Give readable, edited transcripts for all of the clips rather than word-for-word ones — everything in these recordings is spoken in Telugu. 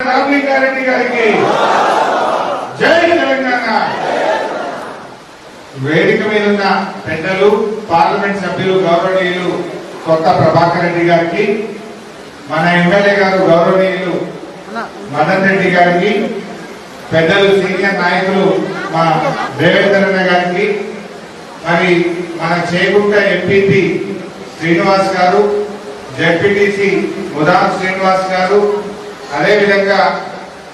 రామలింగారెడ్డి గారికి జై తెలంగాణ. వేదిక మీద ఉన్న పెద్దలు, పార్లమెంట్ సభ్యులు, గౌరవనీయులు కొత్త ప్రభాకర్ రెడ్డి గారికి, మన ఎమ్మెల్యే గారు గౌరవనీయులు మదన్ రెడ్డి గారికి, పెద్దలు సీనియర్ నాయకులు మా దేవేంద్రన్న గారికి, మరి మన చేగుంట ఎంపీపీ శ్రీనివాస్ గారు, జెడ్పీటీసీ ముదాం శ్రీనివాస్ గారు, అదేవిధంగా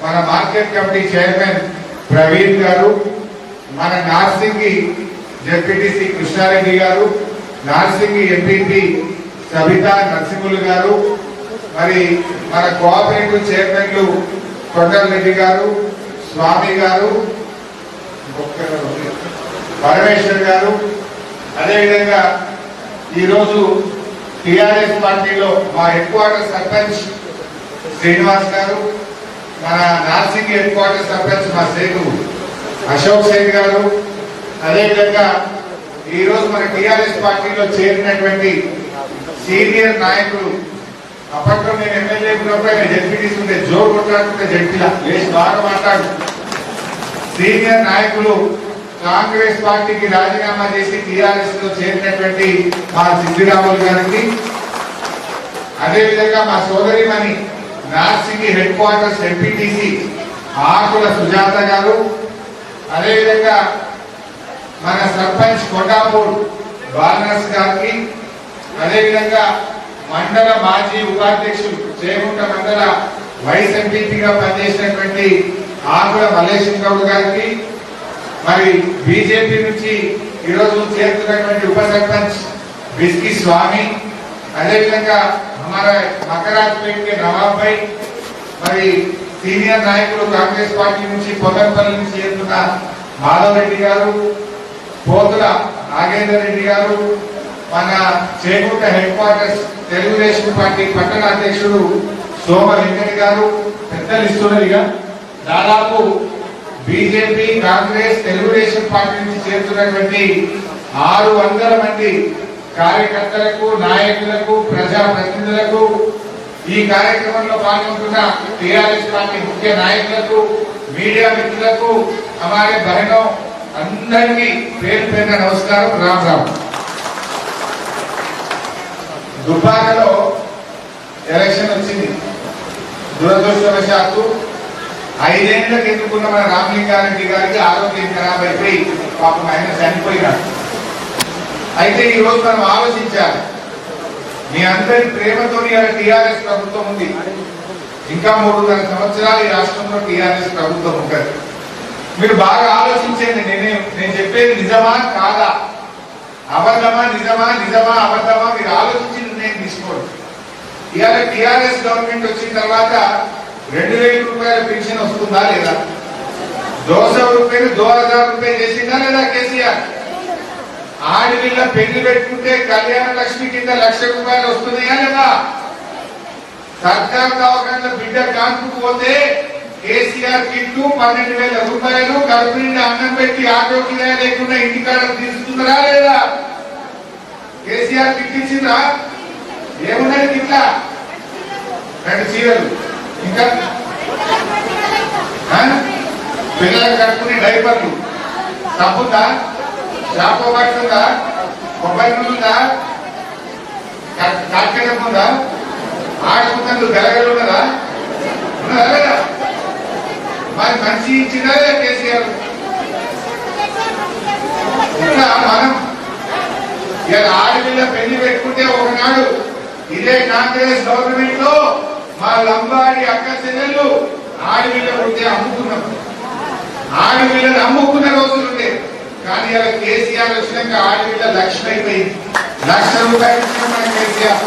మన మార్కెట్ కమిటీ చైర్మన్ ప్రవీణ్ గారు, మన నార్సింగి జెడ్పీటీసీ కృష్ణారెడ్డి గారు, నార్సింగి ఎంపీపీ సబితా నరసింహులు గారు, మరి మన కోఆపరేటివ్ చైర్మన్లు కొండలరెడ్డి గారు, స్వామి గారు, పరమేశ్వర్ గారు, అదేవిధంగా ఈరోజు టిఆర్ఎస్ పార్టీలో మా హెడ్ క్వార్టర్ సర్పంచ్ శ్రీనివాస్ గారు, మన నార్సింగ్ హెడ్ క్వార్టర్ సర్పంచ్ మా సేటు అశోక్ సేన్ గారు, అదేవిధంగా ఈరోజు మన టిఆర్ఎస్ పార్టీలో చేరినటువంటి సీనియర్ నాయకులు, అప్పట్లో నేను ఎమ్మెల్యే ఉన్నప్పుడు జడ్పీటీసీ ఉంటే జోరు కొట్లాడుతుంటే జడ్పీలా లేచి బాగా మాట్లాడు. సీనియర్ నాయకులు కాంగ్రెస్ పార్టీకి రాజీనామా చేసి టిఆర్ఎస్ లో చేరినటువంటి మా సిద్ధిరాములు గారికి, అదేవిధంగా మా సోదరిమణి నార్సింగి హెడ్ క్వార్టర్స్ ఎంపీటీసీ ఆకుల సుజాత గారు, అదేవిధంగా మన సర్పంచ్ కొండాపూర్ బాలనర్స్ గారికి, అదేవిధంగా మండల మాజీ ఉపాధ్యక్షులు చేగుంట మండల వైస్ ఎంపీపీగా పనిచేసినటువంటి ఆకుల మల్లేశం గౌడ్ గారికి, మరి బీజేపీ నుంచి ఈరోజు చేరుతున్నటువంటి ఉప సర్పంచ్ బిస్కి స్వామి, అదేవిధంగా మన మకరాజ్పేట్ నవాబ్ భాయ్, మరి సీనియర్ నాయకులు కాంగ్రెస్ పార్టీ నుంచి పొంగల్పల్లి నుంచి చేరుతున్న మాధవ్ రెడ్డి గారు, పోతుల నాగేందర్ రెడ్డి గారు, మన Chegunta head quarters Telugu Desam party పట్టణ అధ్యక్షుడు సోమ వెంకటి గారు, పెద్దలు ఇస్తున్నదిగా దాదాపు బీజేపీ, కాంగ్రెస్, తెలుగుదేశం పార్టీ నుంచి చేరుతున్నటువంటి 600 మంది కార్యకర్తలకు, నాయకులకు, ప్రజాప్రతినిధులకు, ఈ కార్యక్రమంలో పాల్గొంటున్న టిఆర్ఎస్ పార్టీ ముఖ్య నాయకులకు, మీడియా మిత్రులకు, हमारे बहनों అందరికీ పేరు పేరున నమస్కారం. రామ్ రామ్. దుబ్బాకలో ఎలక్షన్ వచ్చింది. దురదృష్టవశాత్తు 5 ఏళ్లకు ఎన్నుకున్న మన రామలింగారెడ్డి గారికి ఆరోగ్యం ఖరాబ్ అయిపోయి పాపం ఆయన చనిపోయినాడు. అయితే ఈ రోజు మనం ఆలోచించాలి, మీ అందరి ప్రేమతో టిఆర్ఎస్ ప్రభుత్వం ఉంది. ఇంకా 3.5 సంవత్సరాలు ఈ రాష్ట్రంలో టిఆర్ఎస్ ప్రభుత్వం ఉంటుంది. మీరు బాగా ఆలోచించండి. నేను చెప్పేది నిజమా కాదా, అబద్ధమా నిజమా, నిజమా అబద్ధమా, మీరు ఆలోచించి నిర్ణయం తీసుకోండి. ఇవాళ టిఆర్ఎస్ గవర్నమెంట్ వచ్చిన తర్వాత 2000 రూపాయల పెన్షన్ వస్తుందా లేదా, 200 రూపాయలు 2000 రూపాయలు చేసిందా లేదా కేసీఆర్? ఆడపిల్ల పెళ్లి పెట్టుకుంటే కళ్యాణ లక్ష్మి కింద 1,00,000 రూపాయలు వస్తున్నాయా లేదా? సర్కార్ దవాఖానలో బిడ్డ కాన్పుకు పోతే కేసీఆర్ కిట్టు 12,000 రూపాయలు కడుపు నిండి అన్నం పెట్టి ఆటో కిరాయి లేకుండా ఇంటికాడ తీసుకుంటారా లేదా? కేసీఆర్ కిట్ ఇచ్చిందా? ఏమున్నది కిట్లా? 2 చీరలు, ఇంకా పిల్లలకు కట్టుకునే డైపర్లు, తప్పుందా? షాంపూ పడుతుందా? కొబ్బరి ఉందా? కాటకం ఉందా? ఆడుకుంటూ గలగలు ఉన్నదా? ఉన్నదా లేదా? మరి మంచి ఇచ్చిందా కేసీఆర్? ఇంకా మనం ఇలా ఆడపిల్ల పెళ్లి పెట్టుకుంటే ఒకనాడు ఇదే కాంగ్రెస్ గవర్నమెంట్ లో మా లంబాడి అక్క చెల్లెళ్ళు ఆడపిల్ల పుడితే అమ్ముకున్నాం. ఆడపిల్లని అమ్ముకున్న రోజులు ఉండే. కానీ ఇలా కేసీఆర్ వచ్చినాక ఆడపిల్ల 1,00,000 అయిపోయింది. 1,00,000 రూపాయలు ఇచ్చిన మన కేసీఆర్.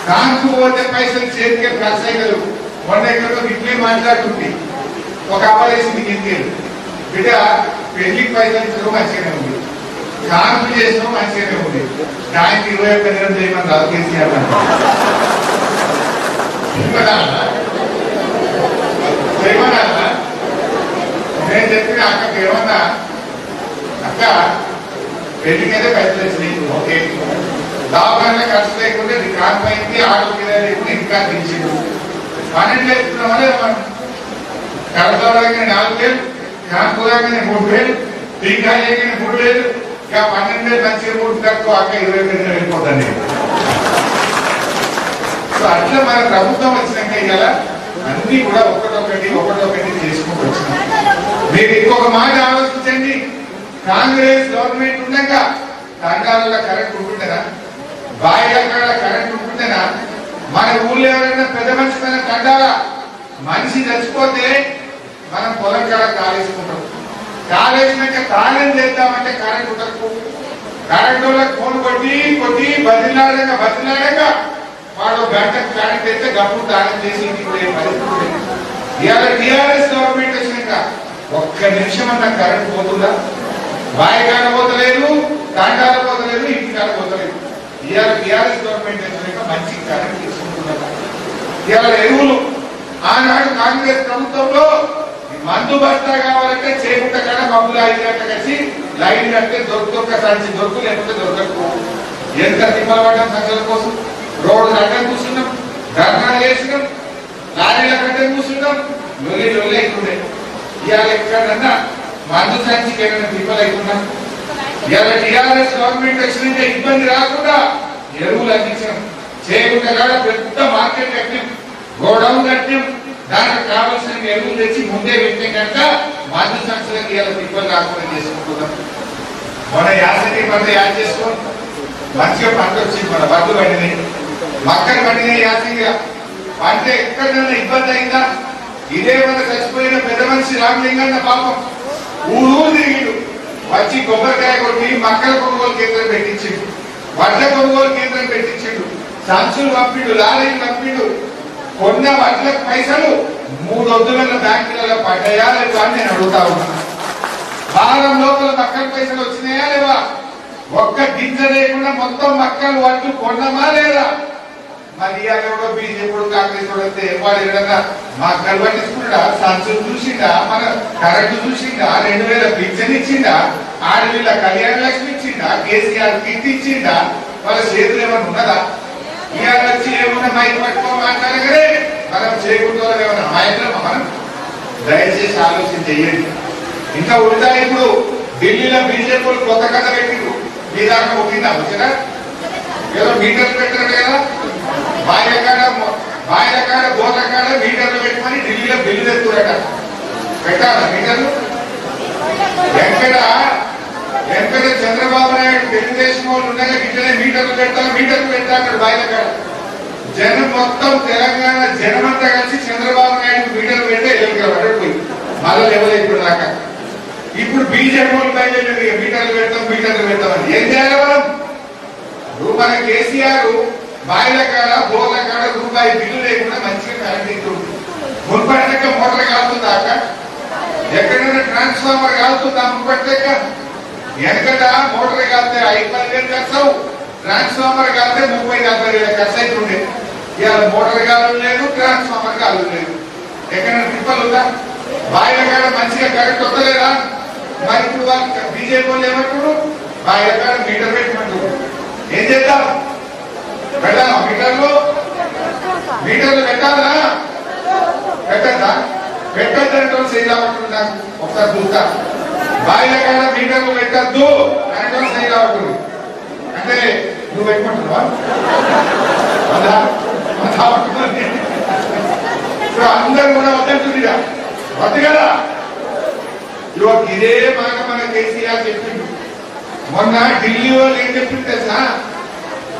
దానికి పోతే పైసలు చేతికే ఖర్చు అయ్యగలవు. 100 ఎకరంలో ఇట్లే మాట్లాడుతుంది. ఒక అవ్వలేసింది కింది బిడ్డ పెళ్లికి పైసలు ఇచ్చడం మంచిగానే ఉంది, కాన్పు చేసడం మంచిగానే ఉంది, దానికి 21 దినం చేయమని రాదు కేసీఆర్. చేయమన్నా నేను చెప్పిన అక్కకి ఏమన్నా, అక్క పెళ్లికైతే పైసలు వచ్చినాయి, ఓకే, దవాఖాన ఖర్చు లేకుండా కాన్పు అయింది, ఆటో కిరాయి లేకుండా ఇంకా దించిండు, 12 వేస్తున్నామనే మనం కడపడానికి 4 వేలు, కాంపురాగానే 3 వేలు, టీకాయగానే 3 వేలు, ఇక 12 వేలు మంచిగా 3 తక్కువ అక్క 20 వేలు వెళ్ళిపోతుంది. సో అట్లా మన ప్రభుత్వం వచ్చినాక ఇవాళ అన్ని కూడా ఒకటొకటి చేసుకుంటూ వచ్చినాం. మీరు ఇంకొక మాట ఆలోచించండి, కాంగ్రెస్ గవర్నమెంట్ ఉండగా తండాలలో కరెంట్ ఉంటుండేనా, బాయిల కాడ కరెంట్ ఉంటుండేనా? మన ఊళ్ళో ఎవరైనా పెద్ద మనిషి పైన తండాల మనిషి చచ్చిపోతే మనం పొలం కాడ కాలేసుకుంటాం. కాలేసినాక తాళం చేద్దామంటే కరెంట్ ఉండకు. కరెంట్ వాళ్ళకి ఫోన్ కొట్టి బతిలాడగా వాడు గంటకు కరెంట్ అయితే గప్పుడు తాళం చేసి ఇంటికి పోయే పరిస్థితి. ఇవాళ టీఆర్ఎస్ గవర్నమెంట్ వచ్చినాక ఒక్క నిమిషం అన్న కరెంట్ పోతుందా? బాయి కాడ పోతలేదు, తాండాల పోతలేదు, ఇంటి కాడ పోతలేదు. ఇవాళ టీఆర్ఎస్ గవర్నమెంట్ వచ్చినాక మంచి కరెంట్ తీసుకుంటున్నారు. ఇవాళ ఎరువులు ఆనాడు కాంగ్రెస్ ప్రభుత్వంలో మందు బస్తా కావాలంటే చేకుంట కాడ మబ్బులు 5 గంటలకు వచ్చి లైన్ కడితే దొరక సంచి దొరుకు, లేకపోతే దొరకకపో. ఎంత తిమ్మల పడ్డాం సంచుల కోసం. రోడ్డు అడ్డం కూర్చున్నాం, ధర్నాలు చేసినాం, లారీల కట్టం కూర్చున్నాం, లొల్లి అవుతుండే. ఇవాళ ఎక్కడన్నా మందు సంచికి ఏమైనా తిప్పలు అవుతున్నాం. ఇవాళ టీఆర్ఎస్ గవర్నమెంట్ వచ్చినాక ఇబ్బంది రాకుండా ఎరువులు అందించాం. చేయకుండా కాడ పెద్ద మార్కెట్ కట్టాం, గోడౌన్ కట్టాం. దానికి కావాల్సిన ఎరువులు తెచ్చి ముందే పెట్టే కనుక మందు సంచులకు ఇవాళ తిప్పలు రాకుండా చేసుకుంటున్నాం. మన యాసకి పంట యాడ్ చేసుకోండి, మంచిగా పంట వచ్చింది. మన బడ్లు పండినాయి, మక్కలు పండినాయి. యాసంగా పంట ఎక్కడైనా ఇబ్బంది అయిందా? ఇదే మన చచ్చిపోయిన పెద్ద మనిషి రామలింగన్న పాపం ఊరు తిరిగిడు, వచ్చి కొబ్బరికాయ కొట్టి మక్కల కొనుగోలు కేంద్రం పెట్టించిండు, వడ్ల కొనుగోలు కేంద్రం పెట్టించిండు, సంచులు పంపిండు, లారీలు పంపిండు. కొన్న వడ్లకు పైసలు 300 బ్యాంకులలో పడ్డాయా లేవా అని నేను అడుగుతా ఉన్నా. వారం లోపల మక్కల పైసలు వచ్చినాయా లేవా? ఒక్క గింజ లేకుండా మొత్తం మక్కలు వడ్లు కొన్నమా లేదా? మరి ఎవడో బీజేపీ కాంగ్రెస్ వస్తే వాడు ఏదన్నా మక్కలు పట్టించుకుంటా, సంచులు చూసిండా, మన కరెంటు చూసిండా, 2000 పింఛన్ ఇచ్చిండా, ఆడవిళ్ళ కళ్యాణ లక్ష్మి ఇచ్చిండా, కేసీఆర్ కిట్ ఇచ్చిండా? వాళ్ళ చేతులు ఏమన్నా ఉన్నదా? ఇవాళ వచ్చి ఏమన్నా మైక్ పట్టుకో మాట్లాడగలే మనం చేయకుండా ఏమన్నా మాయలో మనం దయచేసి ఆలోచన చెయ్యండి. ఇంకా ఉల్టా ఇప్పుడు ఢిల్లీలో బీజేపీ కొత్త కథ పెట్టిండు. మీ దాకా ఒకిందా వచ్చినా? ఏదో మీటర్లు పెట్టారు కదా, బాయిల కాడ బోర్ల కాడ మీటర్లు పెట్టుకొని ఢిల్లీలో బిల్లు తెచ్చుకోరట. పెట్టాలా మీటర్లు? ఎక్కడ చంద్రబాబు నాయుడు తెలుగుదేశం వాళ్ళు ఉండగా ఇట్లనే మీటర్లు పెట్టాడు బాయిల కాడ. జనం మొత్తం తెలంగాణ జనమంతా కలిసి చంద్రబాబు నాయుడు మీటర్లు పెట్టే పడకపోయి మళ్ళీ ఎవరు దాకా. ఇప్పుడు బీజేపీ వాళ్ళు బయలుదేరి మీటర్లు పెడతామని ఏం చేయాలి మనం? మన కేసీఆర్ బాయిల కాడ బోర్ల కాడ రూపాయి బిల్లు లేకుండా మంచిగా కరెంట్ ఇస్తుంది. మున్పడినాక మోటార్ కాలుతుందా అక్క? ఎక్కడైనా ట్రాన్స్ఫార్మర్ కాలుతుందా? మున్పడినాక వెనకట మోటార్ కాలితే 5-10 వేలు ఖర్చు, ట్రాన్స్ఫార్మర్ కాలితే 30-40 వేలు ఖర్చు అవుతుండే. ఇవాళ మోటార్ కాలు లేదు, ట్రాన్స్ఫార్మర్ కాలు లేదు. ఎక్కడైనా తిప్పలు ఉందా? బాయిల కాడ మంచిగా కరెంట్ వస్తలేదా? మరి ఇప్పుడు వాళ్ళు బీజేపీ వాళ్ళు ఏమంటారు? బాయిల కాడ మీటర్ పెట్టమంటారు. ఏం చేద్దాం? పెట్టాలా మీటర్లు పెట్టాలా? పెట్టద్దా? పెట్టద్దంటే చేయలేమంటుంది. నాకు ఒకసారి చూస్తా. బాయిల కాడ మీటర్లు పెట్టద్దు అంటే చేయలేమంటుంది. అంటే నువ్వు పెట్టుకుంటున్నావా? అందరూ కూడా వద్దంటుందిగా, వద్దు కదా. ఇదే మాట మన కేసీఆర్ చెప్పిండు. మొన్న ఢిల్లీ వాళ్ళు ఏం చెప్పింది తెలుసా?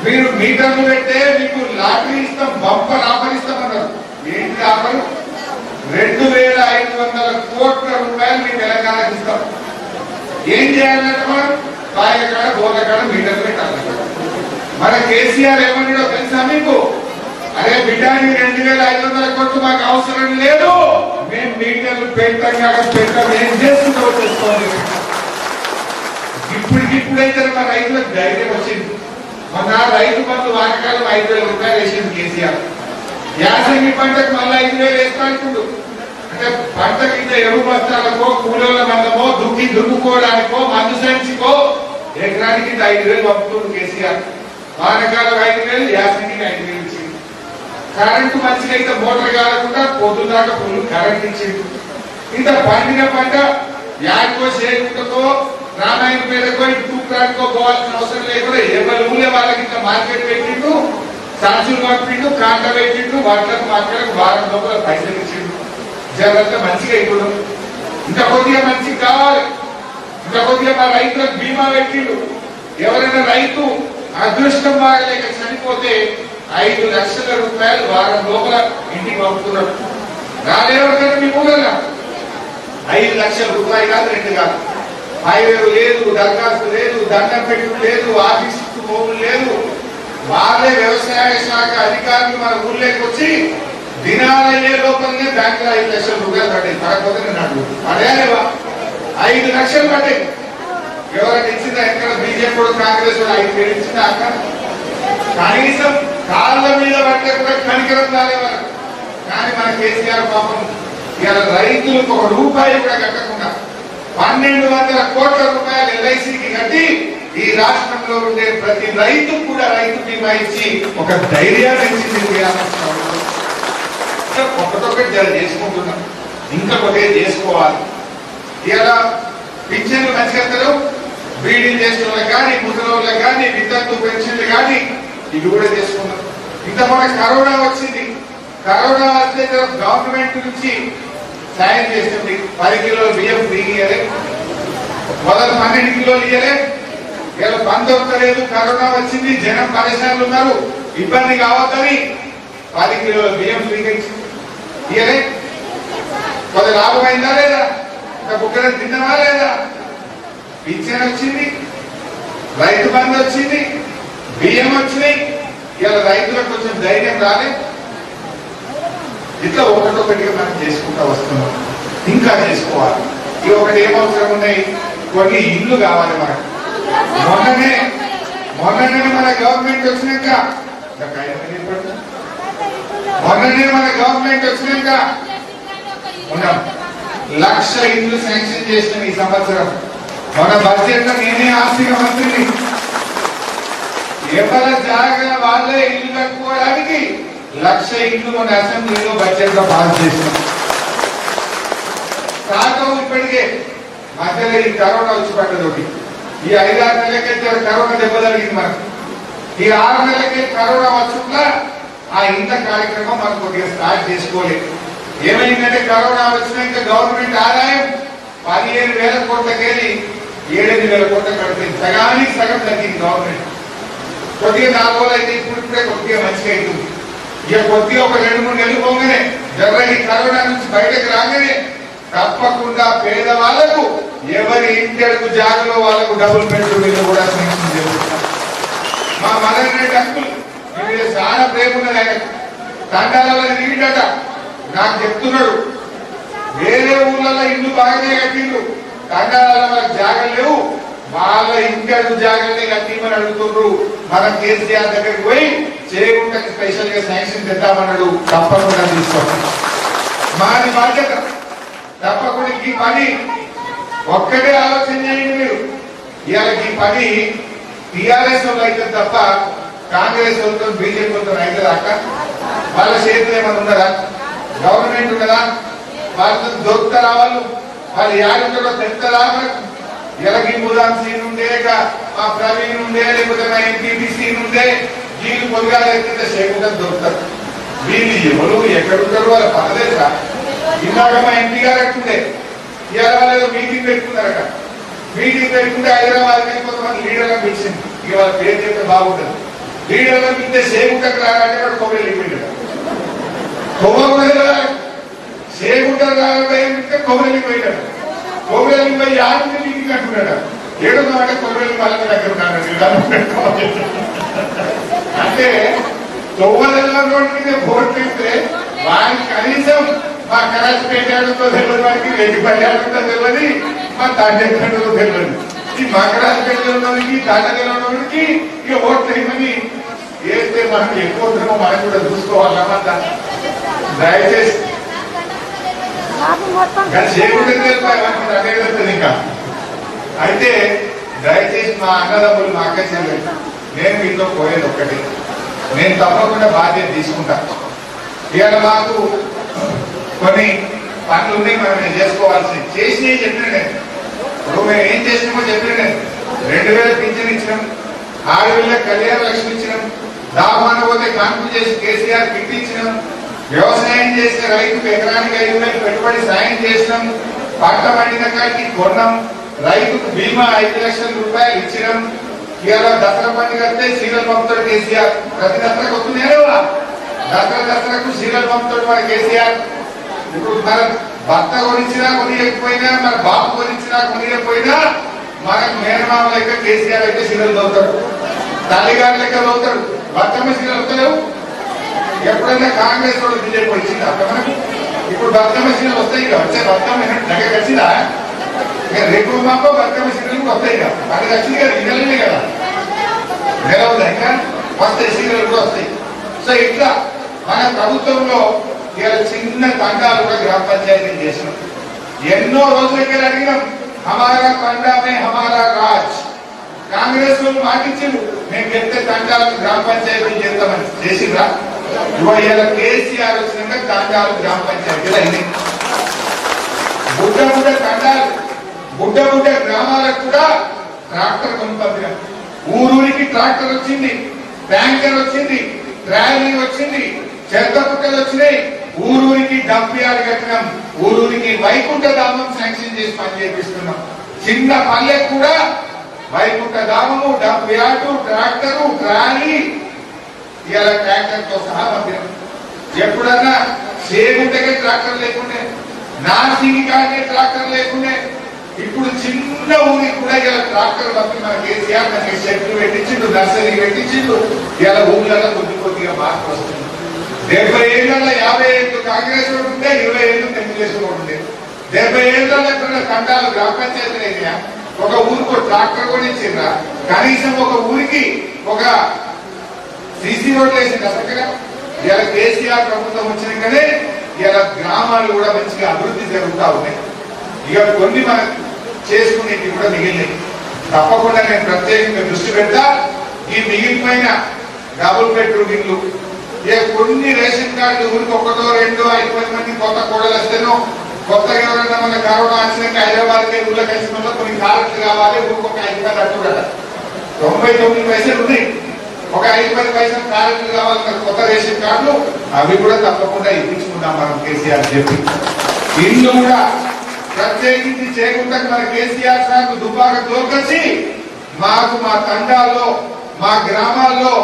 మీరు మీటర్లు పెట్టే మీకు లాటరీ ఇస్తాం, బంపర్ ఆఫర్ ఇస్తామన్నారు. ఏంటి ఆఫర్? 2500 కోట్ల రూపాయలు మీ తెలంగాణకి ఇస్తాం. ఏం చేయాలంటే మనం బాయిల కాడ బోర్ల కాడ మీటర్లు పెట్టాలి. మన కేసీఆర్ ఏమన్నాడో తెలుసా మీకు? అరే బిడ్డ, 2500 కోట్లు మాకు అవసరం లేదు, మేము మీటర్లు పెట్టాం ఏం చేస్తుందో చేసుకోండి. ఇప్పుడైతే మన రైతులకు ధైర్యం వచ్చింది. మొన్న రైతు బంధు వానకాలం 5000 రూపాయలు వేసింది కేసీఆర్. యాసంగి పంటకు మళ్ళీ 5000 వేస్తా అంటుండు. అంటే పంట కింద ఎరువు బస్తాలకో, కూలీల మందమో, దుక్కుకోవడానికో, మందు సంచికో ఎకరానికి 5000 పంపుతుండు కేసీఆర్. వానకాలం 5000, యాసంగికి 5000 ఇచ్చింది. కరెంటు మంచిగా అయితే మోటార్ కాకుండా పొద్దు దాకా ఫుల్ కరెంట్ ఇచ్చిండు. ఇంత పండిన పంట యాడికో చేయకుంటకో రామాయణ పేరుకో ఇటు ప్రాంతకో పోవాల్సిన అవసరం లేకుండా ఎవరి ఊళ్ళే వాళ్ళకి ఇంత మార్కెట్ పెట్టిండు, సంచులు పంపిండు, కాంట పెట్టిండు, వాటికి మార్కెట్లకు వారం లోపల పైసలు ఇచ్చిండు. జనంతా మంచిగా ఇప్పుడు ఇంకా కొద్దిగా మంచిగా కావాలి, ఇంకా కొద్దిగా మా రైతులకు బీమా పెట్టిండు. ఎవరైనా రైతు అదృష్టం బాగలేక చనిపోతే 5 లక్షల రూపాయలు వారం లోపల ఇంటికి పంపుతున్నారు. రాలేవరకైనా మీ ఊళ్ళో 5 లక్షల రూపాయలు కాదు, 2 కాదు. హైవేలు లేదు, దరఖాస్తు లేదు, దండం పెట్టు లేదు, ఆఫీస్ భూములు లేదు. వాళ్ళే వ్యవసాయ శాఖ అధికారులు మన ఊళ్ళోకి వచ్చి దినాలయ్యే లోపలనే బ్యాంకులో 5 లక్షల రూపాయలు పడ్డాయి. పడకపోతే నేను అడుగు పడేవా 5 లక్షలు పడ్డాయి. ఎవరైనా ఇచ్చిందా? ఎక్కడ బీజేపీ కాంగ్రెస్ 5 వేలు ఇచ్చిందా? అక్కడ కనీసం కాళ్ళ మీద పట్టే కూడా కనికరం రాలేవారు. కానీ మన కేసీఆర్ పాపం ఇవాళ రైతులకు 1 రూపాయి కూడా కట్టకుండా 1200 కోట్ల రూపాయలు ఎల్ఐసికి కట్టి ఈ రాష్ట్రంలో ఉండే ప్రతి రైతు కూడా రైతు బీమా ఇచ్చి ఒక ధైర్యాన్ని ఇచ్చింది. ఒకటొకటి చేసుకుంటున్నాం, ఇంకా ఒకటే చేసుకోవాలి. ఇలా పింఛన్లు మంచిగా బీడీలు చేసిన వాళ్ళకి కానీ, ముసలి వాళ్ళకి కానీ, విద్యార్థులు పెన్షన్లు కానీ ఇవి కూడా చేసుకున్నాం. ఇంత మన కరోనా వచ్చింది. కరోనా వస్తే గవర్నమెంట్ నుంచి సాయం చేస్తుంది. 10 కిలోల బియ్యం ఫ్రీ ఇయ్యలే, మొదలు 12 కిలోలు ఇయ్యలే. ఇలా బంద్ అవుతలేదు, కరోనా వచ్చింది, జనం పరేషాన్లు ఉన్నారు, ఇబ్బంది కావద్దని 10 కిలోల బియ్యం ఫ్రీగా ఇయ్యలే. కొద్ది లాభమైందా లేదా? ఇంకా బుక్కన తిన్నావా లేదా? పింఛన్ వచ్చింది, రైతు బంధు వచ్చింది, బియ్యం వచ్చినాయి. ఇలా రైతులకు కొంచెం ధైర్యం రాలే. ఇట్లా ఒకటొకటిగా మనం చేసుకుంటా వస్తున్నాం, ఇంకా చేసుకోవాలి. ఈ ఒకటి ఏమవసరం ఉన్నాయి, కొన్ని ఇల్లు కావాలి మనకు. మొన్ననే మన గవర్నమెంట్ వచ్చినాక ఉన్నాం 1,00,000 ఇల్లు శాంక్షన్ చేసిన ఈ సంవత్సరం. మన బడ్జెట్ లో నేనే ఆర్థిక మంత్రిని. ఎవరి జాగ్రత్త వాళ్ళే ఇల్లు కట్టుకోవడానికి 1,00,000 ఇల్లు మన అసెంబ్లీలో బడ్జెట్ లో పాస్ చేసినాం. కాక ఇప్పటికే మధ్యలో ఈ కరోనా వచ్చి పడ్డది. ఈ 5-6 నెలలకైతే కరోనా దెబ్బ జరిగింది మనకు. ఈ 6 నెలలకి కరోనా వచ్చుట్లా ఆ ఇంత కార్యక్రమం మనం కొద్దిగా స్టార్ట్ చేసుకోలేదు. ఏమైందంటే కరోనా వచ్చినాక గవర్నమెంట్ ఆదాయం 15,000 కోట్లకెళ్ళి 7,000 కోట్ల కడుతుంది. సగానికి సగం తగ్గింది గవర్నమెంట్. కొద్దిగా 4 రోజులు అయితే ఇప్పుడే కొద్దిగా మంచిగా అవుతుంది. ఇక కొద్దిగా ఒక 2-3 నెలలు పోగానే ఎవరి కరోనా నుంచి బయటకు రాగానే తప్పకుండా పేదవాళ్లకు ఎవరి ఇంటి అడుగు జాగలో వాళ్ళకు డబుల్ బెడ్రూమ్ ఇల్లు కూడా శాంక్షన్ చేస్తున్నారు. మా మదన్ రెడ్డి అంకుల్ మీరు చాలా ప్రేమ ఉన్నది. ఆయన తండాలలో నీడట నాకు చెప్తున్నాడు, వేరే ఊర్లలో ఇల్లు బాగానే కట్టిండు, తండాలలో వాళ్ళకి జాగలు లేవు, వాళ్ళ ఇంటి అడుగు జాగల్ని కట్టిమని అడుగుతున్నారు. మనం కేసీఆర్ దగ్గరికి పోయి చేయకుండా స్పెషల్ గా శాంక్షన్ తెద్దామన్నాడు. తప్పకుండా తీసుకోండి, మాది బాధ్యత. తప్పకుండా ఈ పని ఒక్కటే ఆలోచన చేయండి మీరు. ఇవాళ ఈ పని టీఆర్ఎస్ వాళ్ళు అయితే తప్ప కాంగ్రెస్ వాళ్ళతో బీజేపీ వాళ్ళతో అయితే దాకా వాళ్ళ చేతులు ఏమైనా ఉన్నదా? గవర్నమెంట్ ఉన్నదా? వాళ్ళతో దొరుకుతారా? వాళ్ళు యాడుంటారో తెలుస్తారా? ఎలకి ముదాన్ సీన్ ఉండే, మా ప్రవీణ్ ఉండే, లేకపోతే మా ఎంపీటీసీ ఉండే, వీళ్ళు పొద్దుగా లేకపోతే చేయకుండా దొరుకుతారు. వీళ్ళు ఎవరు ఎక్కడుంటారు వాళ్ళ పర్లేదురా. ఇందాక మా ఎంపీ గారు అంటుండే ఇవాళ వాళ్ళు మీటింగ్ పెట్టుకున్నారట. మీటింగ్ పెట్టుకుంటే హైదరాబాద్కి కొంతమంది లీడర్లను పిలిచింది. ఇక వాళ్ళ పేరు చెప్తే బాగుంటుంది. లీడర్లను పిలిస్తే సేగుంటకు రాలంటే వాడు కొబ్బరి వెళ్ళిపోయిందట. సేగుంటకు రాలంటే కొబ్బరి వెళ్ళిపోయిందట. కొబ్బరి వెళ్ళిపోయి ఆడికి మీటింగ్ అంటున్నాడ. ఏడున్న అంటే కొబ్బరి వాళ్ళ దగ్గర అంటే తొవ్వలలో ఓట్లు ఇస్తే వారికి కనీసం మా కరాచిపేట ఆడుతో తెలియదు, వారికి రెడ్డిపల్లి ఆడుతో తెలియదు, మా తాండేటో తెలియదు. ఈ మా కరాచిపేటలో ఉన్నవాడికి తాండలో ఉన్నవాడికి ఇక ఓట్లు వేయమని వేస్తే మనం ఎక్కువ ఉంటుందో మనం కూడా చూసుకోవాలన్నమాట. దయచేసి ఇంకా అయితే దయచేసి మా అన్నదమ్ములు మా అక్క చెల్లెలు నేను మీతో పోయేది ఒక్కటి, నేను తప్పకుండా బాధ్యత తీసుకుంటా. ఇవాళ మాకు కొన్ని పనులు ఉన్నాయి, మనం చేసుకోవాల్సింది చేసినవి చెప్పిన నేను. ఇప్పుడు మేము ఏం చేసినామో చెప్పిన నేను. 2000 పింఛన్ ఇచ్చినాం, 6000 కళ్యాణ లక్ష్మి ఇచ్చినాం, దామాన పోతే కాన్పు చేసి కేసీఆర్ కిట్ ఇచ్చినాం, వ్యవసాయం చేసే రైతుకు ఎకరానికి 5,000 పెట్టుబడి సాయం చేసినాం, పంట పండిన కాడికి కొన్నాం, రైతుకు బీమా 5 లక్షల రూపాయలు ఇచ్చినాం. ఇవాళ దసరా పండుగ వస్తే సీరియల్ పంపుతాడు కేసీఆర్. ప్రతి దసరాకు వస్తున్నాయి దసరాకు సీరియల్ పంపుతాడు మన కేసీఆర్. ఇప్పుడు మన భర్త కొనిచ్చినా కొనియకపోయినా, మన బాబు కొనిచ్చినా కొనియకపోయినా, మనకు మేనమామ లెక్క కేసీఆర్ అయితే సీరియల్ చదువుతాడు, తల్లిగారి లెక్క చదువుతాడు. బతుకమ్మ సీరియల్ వస్తలేవు. ఎప్పుడైనా కాంగ్రెస్ వాడు బీజేపీ వచ్చింది అక్కడ మనకు. ఇప్పుడు బతుకమ్మ సీరియల్ వస్తాయి కదా, వచ్చే బతుకమ్మ దగ్గర వచ్చిందా? రేపు మాపో బతుకమ్మ సీరియల్ వస్తాయి కదా, అది వచ్చింది కదా, ఈ నెలలే కదా, నెలవుదా ఇంకా వస్తాయి, సీరియల్ కూడా వస్తాయి. సో ఇట్లా మన ప్రభుత్వంలో ఇలా చిన్న తండాలు కూడా గ్రామ పంచాయతీలు చేసినాం. ఎన్నో రోజులకి అడిగినాం, హమారా తండామే హమారా రాజ్. కాంగ్రెస్ వాళ్ళు మాటించారు, మేము చెప్తే తండాలు గ్రామ పంచాయతీలు చేస్తామని. చేసిందా? ఇవాళ కేసీఆర్ వచ్చినాక తండాలు గ్రామ పంచాయతీలు అయినాయి. బుడ్డ బుడ్డ తండాలు, బుడ్డ బుడ్డ గ్రామాలకు కూడా ట్రాక్టర్ కొనుక్కొచ్చినాం. ఊరూరికి ట్రాక్టర్ వచ్చింది, ట్యాంకర్ వచ్చింది, ట్రాలీ వచ్చింది, చెత్త పుట్టలు వచ్చినాయి. ఊరూరికి డంప్ యార్డ్ కట్టినాం, ఊరూరికి వైకుంఠ ధామం శాంక్షన్ చేసి పని చేపిస్తున్నాం. చిన్న పల్లెకు కూడా వైకుంఠ ధామము, డంప్ యార్డు, ట్రాక్టరు, ట్రాలీ, ఇలా ట్రాక్టర్ తో సహా పంపినాం. ఎప్పుడన్నా చేగుంటకే ట్రాక్టర్ లేకుండే, నార్సింగి కాకే ట్రాక్టర్ లేకుండే, ఇప్పుడు చిన్న ఊరికి కూడా ఇలా ట్రాక్టర్ పంపి మన కేసీఆర్ మనకి చెట్లు పెట్టించిండు, నర్సరీ పెట్టించిండు. ఇలా ఊళ్ళలో కొద్దిగా మార్పు వస్తుంది. 70 ఏళ్ళ 50 ఏళ్ళు కాంగ్రెస్ రోడ్డు ఉంటే, 20 ఏళ్ళు తెలుగుదేశం రోడ్డు ఉండే. 70 ఏళ్ళ తండాలు గ్రామ పంచాయతీలు అయినాయా? ఒక ఊరికి ట్రాక్టర్ కూడా ఇచ్చిండ్రా? కనీసం ఒక ఊరికి ఒక సీసీ రోడ్లు వేసింది చక్కగా. ఇలా కేసీఆర్ ప్రభుత్వం వచ్చినాకనే ఇలా గ్రామాలు కూడా మంచిగా అభివృద్ధి జరుగుతూ ఉన్నాయి. ఇక కొన్ని మనం చేసుకునేవి కూడా మిగిలినాయి. తప్పకుండా నేను ప్రత్యేకంగా దృష్టి పెడతా. ఈ మిగిలిపోయిన డబుల్ బెడ్రూమ్ ఇల్లు, ఇక కొన్ని రేషన్ కార్డులు ఊరికి 1, 2, 5 మంది కొత్త కోడలు వస్తేనో, కొత్తగా ఎవరైనా మన కరోనా వచ్చినాక హైదరాబాద్కి ఊళ్ళో కలిసిన వల్ల కొన్ని కార్డులు కావాలి, ఊరికి ఒక 5 రూపాయలు అట్టుకుంటారు. 99 పైసలు ఉన్నాయి, ఒక 5-10 పైసలు కార్డులు కావాలి కొత్త రేషన్ కార్డులు. అవి కూడా తప్పకుండా ఇప్పించుకుందాం మనం కేసీఆర్ చెప్పి. ఇల్లు కూడా ప్రత్యేకించి చేయకుండా మన కేసీఆర్ సార్ దుబ్బాక తోకొచ్చి మాకు మా తండాల్లో, మా గ్రామాల్లో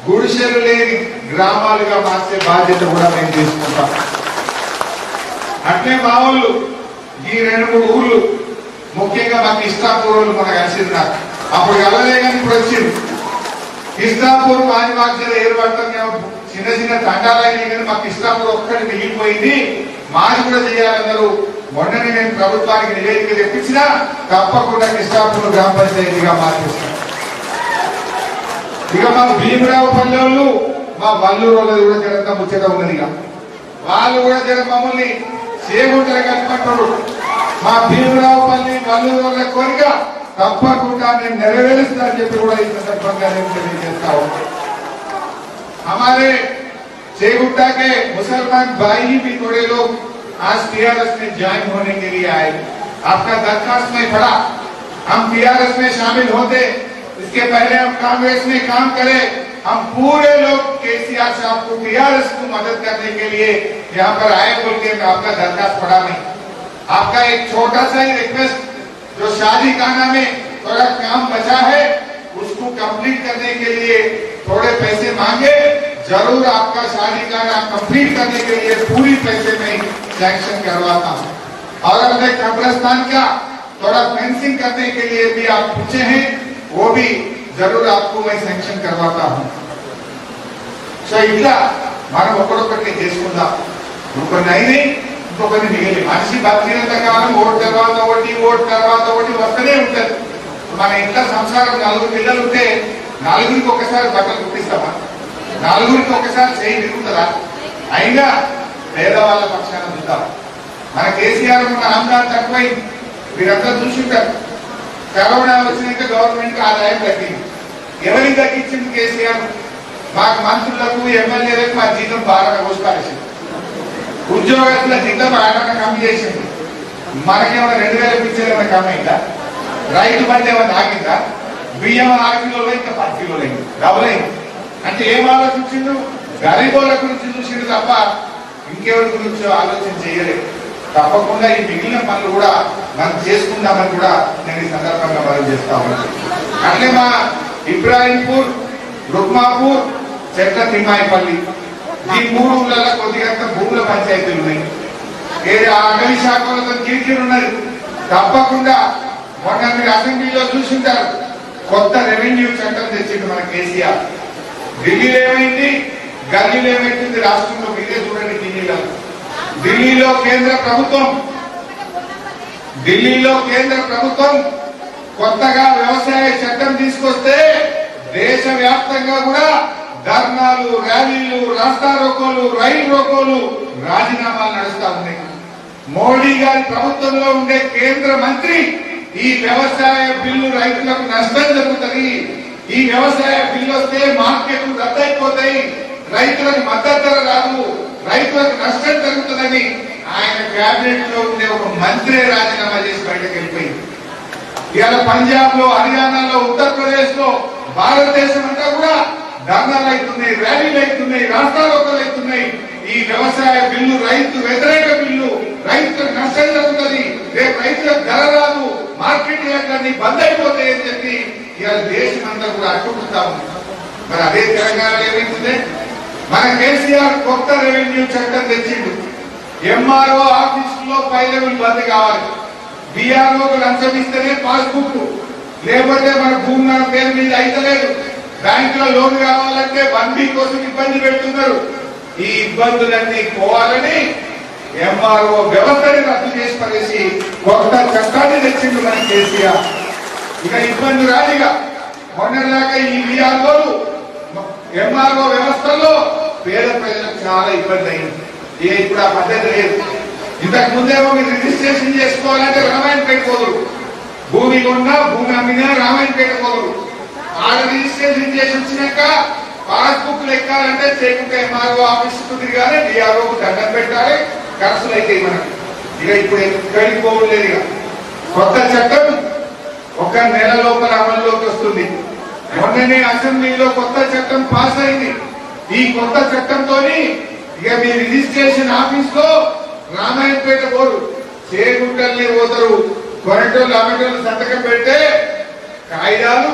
గుడిసెలు లేని గ్రామాలుగా మార్చే బాధ్యత కూడా మేము తీసుకుంటాం. అట్లే మా వాళ్ళు ఈ 2-3 ఊర్లు, ముఖ్యంగా మాకు ఇష్టాపూర్ వాళ్ళు మనకు కలిసింది. నాకు అప్పుడు వెళ్ళలే కానీ ఇప్పుడు వచ్చింది. ఇష్టాపూర్ మాజీ ఏర్పడతాం, చిన్న చిన్న తండాలైనా కానీ మాకు ఇష్టాపూర్ ఒక్కటి మిగిలిపోయింది, మాది కూడా చేయాలన్నారు. మొన్ననే నేను ప్రభుత్వానికి నివేదిక తెప్పించినా తప్పకుండా ఇష్టాపూర్ గ్రామ పంచాయతీగా మార్చేస్తాం. ఇక మా భీమరావు పల్లెలు, మా వల్లూరు వాళ్ళది కూడా జరంతా ముచ్చట ఉన్నది. ఇక వాళ్ళు కూడా జర మమ్మల్ని చేగుంటారు కలుపుకుంటారు. మా భీమరావు పల్లి వల్లూరు వాళ్ళ కోరిక తప్పకుండా నేను నెరవేరుస్తానని చెప్పి కూడా ఈ సందర్భంగా నేను తెలియజేస్తాను. हमारे चेगुट्टा के मुसलमान भाई भी थोड़े लोग आज टीआरएस में ज्वाइन होने के लिए आए। आपका दरखास्त में पड़ा, हम टीआरएस में शामिल होते, इसके पहले हम कांग्रेस में काम करें। हम पूरे लोग केसीआर साहब को टीआरएस को मदद करने के लिए यहाँ पर आए बोल के आपका दरखास्त पड़ा नहीं। आपका एक छोटा सा ही रिक्वेस्ट, जो शादी खाना में थोड़ा काम बचा है उसको कंप्लीट करने के लिए थोड़े पैसे मांगे, जरूर आपका शादी खाना कंप्लीट करने के लिए पूरी पैसे में सैंक्शन करवाता हूँ। और अपने कब्रिस्तान का थोड़ा फेंसिंग करने के लिए भी आप पूछे हैं, वो भी जरूर आपको मैं सैंक्शन करवाता हूँ। సో ఇట్లా మనం ఒకరొకటి చేసుకుందాం. ఇంకొన్ని అయినాయి, ఇంకొకటి మిగిలి. మనిషి బతికినంత కాలం ఓటు తర్వాత ఒకటి, ఓటు తర్వాత ఒకటి వస్తూనే ఉంటుంది. మన ఇంట్లో సంసారం 4 పిల్లలు ఉంటే 4గురికి ఒకసారి బట్టలు కుట్టిస్తామా? 4గురికి ఒకసారి చేయి తిరుగుతుందా? అయినా పేదవాళ్ళ పక్షాన చూద్దాం. మన కేసీఆర్ మన ఆమ్దాన్ తక్కువైంది, మీరంతా చూసుంటారు. కరోనా వచ్చినాక గవర్నమెంట్ ఆదాయం తగ్గింది. ఎవరికి తగ్గించింది కేసీఆర్? మాకు మంత్రులకు, ఎమ్మెల్యేలకు మా జీతం బాగా కోసుకాల్సింది. ఉద్యోగస్తుల జీతం ఆయన కమ్మి చేసింది. మనకేమైనా 2000 పిచ్చేది ఏమైనా కమ్మి అయిందా? రైతు బండి ఏమైనా ఆగిందా? బియ్యం 6 కిలోలు ఇంకా 10 కిలోలు అయింది, డబుల్ అయింది. అంటే ఏం ఆలోచించిండు? గరీబోళ్ళ గురించి చూసిండు తప్ప ఇంకెవరి గురించి ఆలోచన చేయలేదు. తప్పకుండా ఈ మిగిలిన పనులు కూడా మనం చేసుకుందామని కూడా నేను ఈ సందర్భంగా మనం చేస్తా ఉన్నాను. అట్లే మా ఇబ్రాహీంపూర్, రుక్మాపూర్, చెట్ల తిమ్మాయిపల్లి ఈ 3 ఊళ్ళలో కొద్దిగా భూముల పంచాయతీలు ఉన్నాయి. ఏది అటవీ శాఖ వాళ్ళతో కిరికిరి ఉన్నది. తప్పకుండా మొన్న మీరు అసెంబ్లీలో చూసింటారు, కొత్త రెవెన్యూ చట్టం తెచ్చింది మన కేసీఆర్. ఢిల్లీలో ఏమైంది, గల్లీలో ఏమైతుంది, రాష్ట్రంలో మీరే చూడండి. ఢిల్లీలో కేంద్ర ప్రభుత్వం కొత్తగా వ్యవసాయ చట్టం తీసుకొస్తే దేశవ్యాప్తంగా కూడా ధర్నాలు, ర్యాలీలు, రాస్తా రోకోలు, రైలు రోకోలు, రాజీనామాలు నడుస్తా ఉన్నాయి. మోడీ గారి ప్రభుత్వంలో ఉండే కేంద్ర మంత్రి ఈ వ్యవసాయ బిల్లు రైతులకు నష్టం జరుగుతుంది, ఈ వ్యవసాయ బిల్లు వస్తే మార్కెట్లు రద్దయిపోతాయి, రైతులకు మద్దతు ధర రాదు, రైతులకు నష్టం జరుగుతుందని ఆయన కేబినెట్ లో ఉండే ఒక మంత్రి రాజీనామా చేసి బయటకు వెళ్ళిపోయింది. ఇవాళ పంజాబ్ లో, హర్యానాలో, ఉత్తరప్రదేశ్ లో, భారతదేశం అంతా కూడా ధర్నాలు అవుతున్నాయి, ర్యాలీలు అవుతున్నాయి, రాష్ట్రాలోకలు అవుతున్నాయి. ఈ వ్యవసాయ బిల్లు రైతు వ్యతిరేక బిల్లు, రైతులకు నష్టం జరుగుతుంది, రేపు రైతులకు ధర రాదు, మార్కెట్ యార్డ్లన్నీ బంద్ అయిపోతాయని చెప్పి ఇవాళ దేశం అంతా కూడా అడ్డుకుంటా ఉంది. మరి అదే తెలంగాణలో ఏమైతుంది? మన కేసీఆర్ కొత్త రెవెన్యూ చట్టం తెచ్చిండు. ఎంఆర్ఓ ఆఫీసులో పై లెవెల్ బంద్ కావాలి, బీఆర్ఓకు లంచం ఇస్తేనే పాస్బుక్, లేకపోతే మన భూమి మన పేరు మీద అయితలేదు, బ్యాంకులో లోన్ కావాలంటే 1 వీక్ కోసం ఇబ్బంది పెడుతున్నారు. ఈ ఇబ్బందులన్నీ పోవాలని ఎంఆర్ఓ వ్యవస్థని రద్దు చేసి పడేసి కొత్త చట్టాన్ని తెచ్చిండు మన కేసీఆర్. ఇక ఇబ్బంది రాదిగా. మొన్నలాగా ఈ బీఆర్ఓలు, ఎంఆర్ఓ వ్యవస్థలో పేద ప్రజలకు చాలా ఇబ్బంది అయింది. ఇప్పుడు ఆ పద్ధతి లేదు. ఇంతకు ముందేమో మీరు రిజిస్ట్రేషన్ చేసుకోవాలంటే రామాయణపేట పోదురు, భూమి కొన్నా భూమి అమ్మినా రామాయణపేట పోదురు. ఆడ రిజిస్ట్రేషన్ చేసి వచ్చినాక పాస్బుక్ లెక్కాలంటే చేయకుండా ఎంఆర్ఓ ఆఫీస్ తిరగాలి, డిఆర్ఓకు దండం పెట్టాలి, ఖర్చులు అయితే మనకి. ఇక ఇప్పుడు ఎక్కడికి పోవట్లేదు. ఇక కొత్త చట్టం 1 నెల లోపల అమల్లోకి వస్తుంది. మొన్ననే అసెంబ్లీలో కొత్త చట్టం పాస్ అయింది. ఈ కొత్త చట్టంతో ఇక మీ రిజిస్ట్రేషన్ ఆఫీస్ లో రామాయణపేట పోరు, చేగుంటల్ని పోతారు, కొనటోళ్ళు అమ్మటోళ్ళు సంతకం పెడితే కాగితాలు,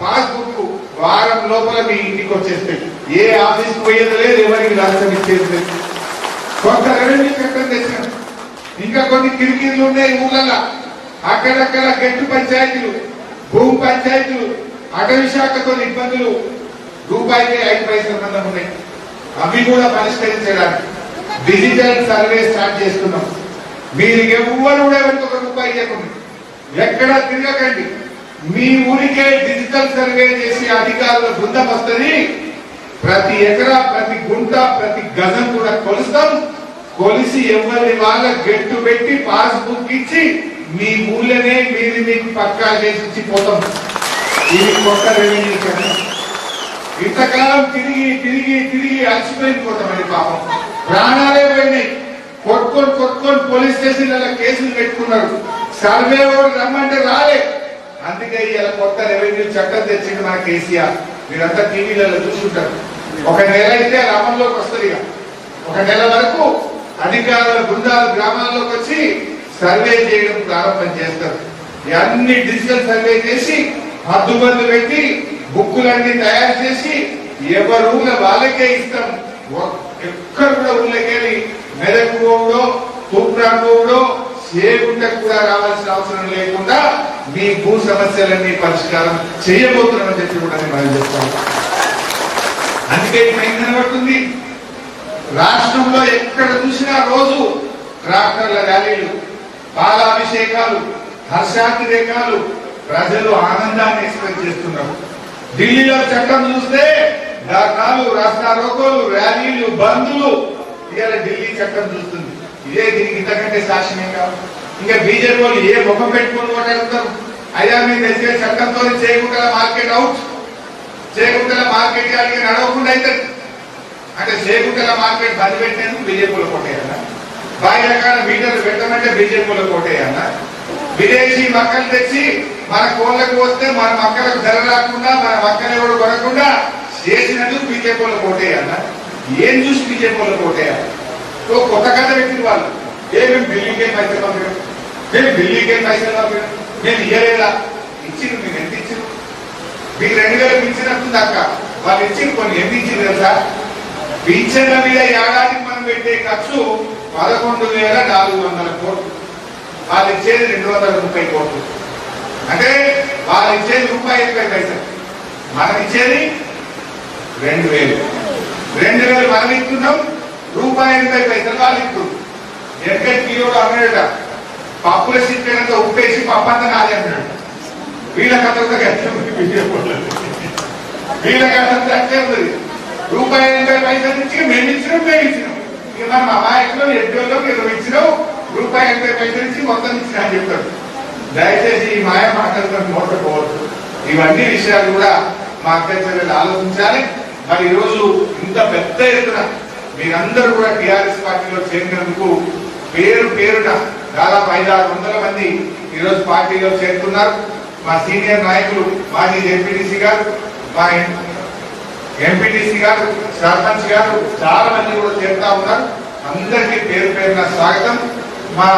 పాస్బుక్ వారం లోపల మీ ఇంటికి వచ్చేస్తాయి. ఏ ఆఫీస్ పోయేది లేదు, ఎవరికి రాష్ట్రం ఇచ్చేది లేదు. కొత్త రెవెన్యూ చట్టం తెచ్చిన ఇంకా కొన్ని కిరికీలు ఉన్నాయి ఊళ్ళలో. అక్కడక్కడ గట్టు పంచాయతీలు, భూమి పంచాయతీలు, అటవీ శాఖతో ఇబ్బందులు, రూపాయికి 5 పైసల మందం ఉన్నాయి. అవి కూడా పరిష్కరించడానికి డిజిటల్ సర్వే స్టార్ట్ చేస్తున్నాం. మీరు ఎవ్వరు కూడా ₹1 ఇవ్వకండి, ఎక్కడ తిరగకండి. మీ ఊరికే డిజిటల్ సర్వే చేసి అధికారుల బృందం వస్తుంది. ప్రతి ఎకరా, ప్రతి గుంట, ప్రతి గజం కూడా కొలుస్తాం. కొలిసి ఎవరి వాళ్ళ గెట్టు పెట్టి పాస్బుక్ ఇచ్చి మీ ఊళ్ళనే మీది మీకు పక్కా చేసి ఇచ్చిపోతాం. ఇది కొత్త రెవెన్యూ చట్టం. ఇంతకాలం తిరిగి తిరిగి తిరిగి అలసిపోయిపోతామని పాపం ప్రాణాలే పోయినాయి. కొట్టుకొని పోలీస్ స్టేషన్ల కేసులు పెట్టుకున్నారు. సర్వే వాడు రమ్మంటే రాలే. అందుకే ఇలా కొత్త రెవెన్యూ చట్టం తెచ్చింది మన కేసీఆర్. మీరంతా టీవీలలో చూసుకుంటారు. 1 నెల అయితే అమల్లోకి వస్తుంది. 1 నెల వరకు అధికారుల బృందాలు గ్రామాల్లోకి వచ్చి సర్వే చేయడం ప్రారంభం చేస్తారు. అన్ని డిజిటల్ సర్వే చేసి హద్దుబందు పెట్టి బుక్కులన్నీ తయారు చేసి ఎవరు ఊళ్ళ వాళ్ళకే ఇస్తాం. ఎక్కడ కూడా ఊళ్ళకెళ్ళి మెదక్ పోవడో, తూప్రా పోవడో, చేయకుండా కూడా రావాల్సిన అవసరం లేకుండా మీ భూ సమస్యలన్నీ పరిష్కారం చేయబోతున్నామని చెప్పి కూడా మనం చెప్తాము. అందుకే ఇప్పుడు ఏం కనబడుతుంది, రాష్ట్రంలో ఎక్కడ చూసినా రోజు ట్రాక్టర్ల ర్యాలీలు, పాలాభిషేకాలు, హర్షాతిరేకాలు, ప్రజలు ఆనందాన్ని ఎక్స్ప్రెస్ చేస్తున్నారు. ఢిల్లీలో చట్టం చూస్తే ధర్నాలు, రాస్తా రోకోలు, ర్యాలీలు, బంద్లు. ఇవాళ ఢిల్లీ చట్టం చూస్తుంది. ఇదే దీనికి ఇంతకంటే సాక్ష్యం కాదు. ఇంకా బీజేపీ వాళ్ళు ఏ ముఖం పెట్టుకుని మాట్లాడుతారు. అయ్యా మీరు తెచ్చే చట్టంతో చేయకుండా మార్కెట్ అవుట్, చేయకుండా మార్కెట్ అడిగి నడవకుండా అయితే అంటే చేయకుండా మార్కెట్ బంద్ పెట్టినందుకు బీజేపీలో కొట్టేయాలా? బాయి రకాల మీటర్లు పెట్టమంటే బీజేపీలో కోటేయన్న. విదేశీ మక్కలు తెచ్చి మన కోళ్ళకు వస్తే మన మక్కలకు ధర రాకుండా మన మక్కలు ఎవరు కొనకుండా చేసినట్టు బీజేపీలో కోటేయన్న. ఏం చూసి బీజేపీలో కోటేయాలి? కొత్త కథ పెట్టిన వాళ్ళు మేము ఢిల్లీకే పైసలు పంపాం, మేము ఢిల్లీకే పైసలు పంపాం, మేము ఇయ్యలేదా? ఇచ్చింది. మీకు ఎంత ఇచ్చింది? మీకు 2000 ఇచ్చినట్టుంది అక్క. వాళ్ళు ఇచ్చింది కొన్ని ఎన్ని ఇచ్చింది తెలుసా? పింఛన్ల మీద ఏడాదికి మనం పెట్టే ఖర్చు 11,400 కోట్లు. వాళ్ళు ఇచ్చేది 230 కోట్లు. అంటే వాళ్ళు ఇచ్చేది ₹20 మనం ఇచ్చేది 2000. 2000 మనం ఇస్తున్నాం, ₹80 వాళ్ళు ఇస్తుంది. ఎక్కడ కిలోడు అన్నాడట, పప్పుల సిట్టంతా ఉప్పేసి పప్పు అంతా నాది అన్నాడు. వీళ్ళ కథ వీళ్ళ కథ అట్లే ఉంది. ₹80 ఇచ్చి మేము ఇచ్చినాం, మేము ఇచ్చినాం. ఇక మనం అమాయకులు ఎడ్డోళ్ళు మీరు ఇచ్చినావు, ₹80 ఇచ్చి మొత్తం ఇచ్చినా అని చెప్తాడు. దయచేసి ఈ మాయ మాటలతో మోసపోవద్దు. ఇవన్నీ విషయాలు కూడా మా అధ్యక్షులు ఆలోచించాలి. మరి ఈరోజు ఇంత పెద్ద ఎత్తున మీరందరూ కూడా టీఆర్ఎస్ పార్టీలో చేరినందుకు పేరు పేరున దాదాపు 500-600 మంది ఈరోజు పార్టీలో చేరుతున్నారు. మా సీనియర్ నాయకులు మాజీ ఎంపీటీసీ గారు, మా ఎంపీటీసీ గారు, సర్పంచ్ గారు చాలా మంది కూడా చేరుతా ఉన్నారు. అందరికీ పేరు పేరున స్వాగతం. మా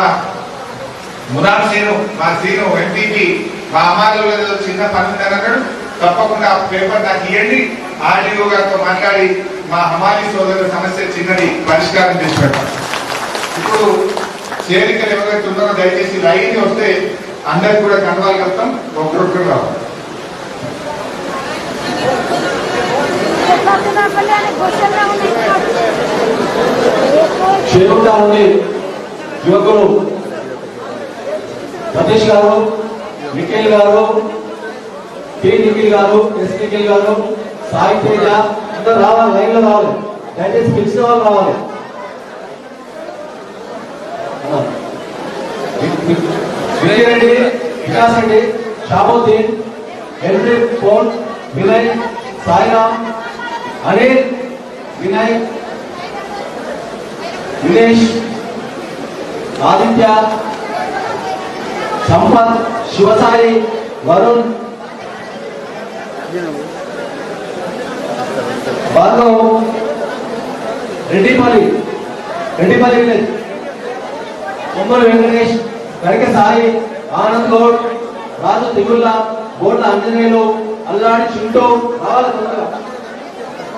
మురార్ శ్రీను, మా శ్రీను ఎంపీకి మా అమ్మాయిలో ఏదో చిన్న పని ఉందని అన్నాడు. తప్పకుండా ఆ పేపర్ నాకు ఇవ్వండి, ఆర్డీఓ గారితో మాట్లాడి మా హమాలి సోదరుల సమస్య చిన్నది పరిష్కారం చేసి పెడతాం. ఇప్పుడు చేరికలు ఎవరైతే ఉన్నారో దయచేసి లైన్ వస్తే అందరికి కూడా కండవాలు కలుపుతాం. ఒక్కరొక్కరు రావాలి. చేరుతారని యువకులు సతీష్ గారు, నిఖిల్ గారు, నిఖిల్ గారు, ఎస్ నిఖిల్ గారు, సాయి తేజ అందరూ రావాలి, లైన్ లో రావాలి. దయచేసి పిలిచిన వాళ్ళు రావాలి. Vijaya Reddy, Vikas Reddy, Shabuddin, henry phone, Vinay, Sairam, Anil, Vinay, Vinesh, Aditya, Sampath, Shivasai, Varun, Bhargav, Reddipalli village, కొమ్మలు వెంకటేష్, గరిక సాయి, ఆనంద్ గౌడ్, రాజు తిగుల్లా, బోర్ల ఆంజనేయులు, అల్లాడి చుంటూ రావాలి తొందరగా.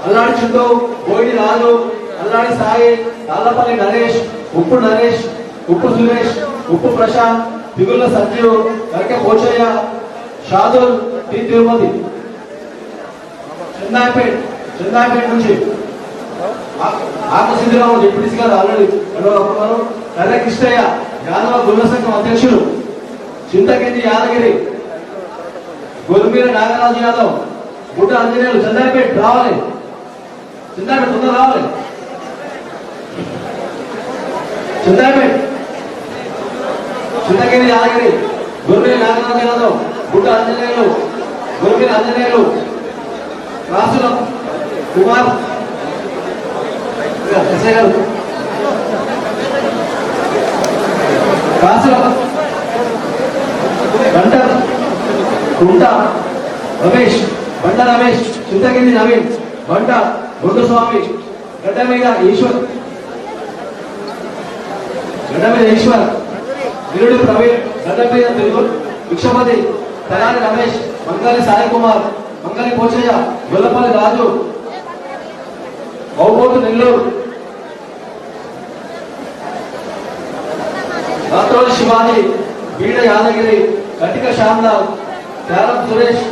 అల్లాడి చుంటూ, బోయిడి రాజు, అల్లాడి సాయి, తాళ్ళపల్లి నరేష్, ఉప్పు నరేష్, ఉప్పు సురేష్, ఉప్పు ప్రశాంత్, తిగుళ్ళ సంజీవ్, గరిక పోచయ్య, షాదుల్, టి తిరుపతి. చందాపేట నుంచి ఆత్మ సిద్ధిరావు డిప్యూటీసీ గారు ఆల్రెడీ ఒప్పుకున్నారు. కర్ర కృష్ణయ్య, యాదవ గుల్ల సంఘం అధ్యక్షులు, చింతకింది యాదగిరి, గొల్మీర నాగరాజు యాదవ్, గుడ్డ ఆంజనేయులు. చందాపేట రావాలి, చందాపేట తొందర రావాలి. చింతకింది యాదగిరి, గొల్మీర నాగరాజు యాదవ్, గుడ్డ ఆంజనేయులు, గొల్మీర ఆంజనేయులు, రాసుల కుమార్, ఎస్ఐ గారు, కాసుల గంట కుంట రమేష్, బండ రమేష్, చింతకింది నవీన్, బంట గుండస్వామి, గడ్డ మీద ఈశ్వర్, నిరుడి ప్రవీణ్, గడ్డ మీద తెలుగు భిక్షపతి, తలారి రమేష్, మంగాలి సాయి కుమార్, మంగళి పోచయ్య, గొల్లపల్లి రాజు, బౌబోతు నెల్లూరు, రాత్రోలి శివాజీ, బీడ యాదగిరి, కటిక శ్యామలాల్, తేరం సురేష్,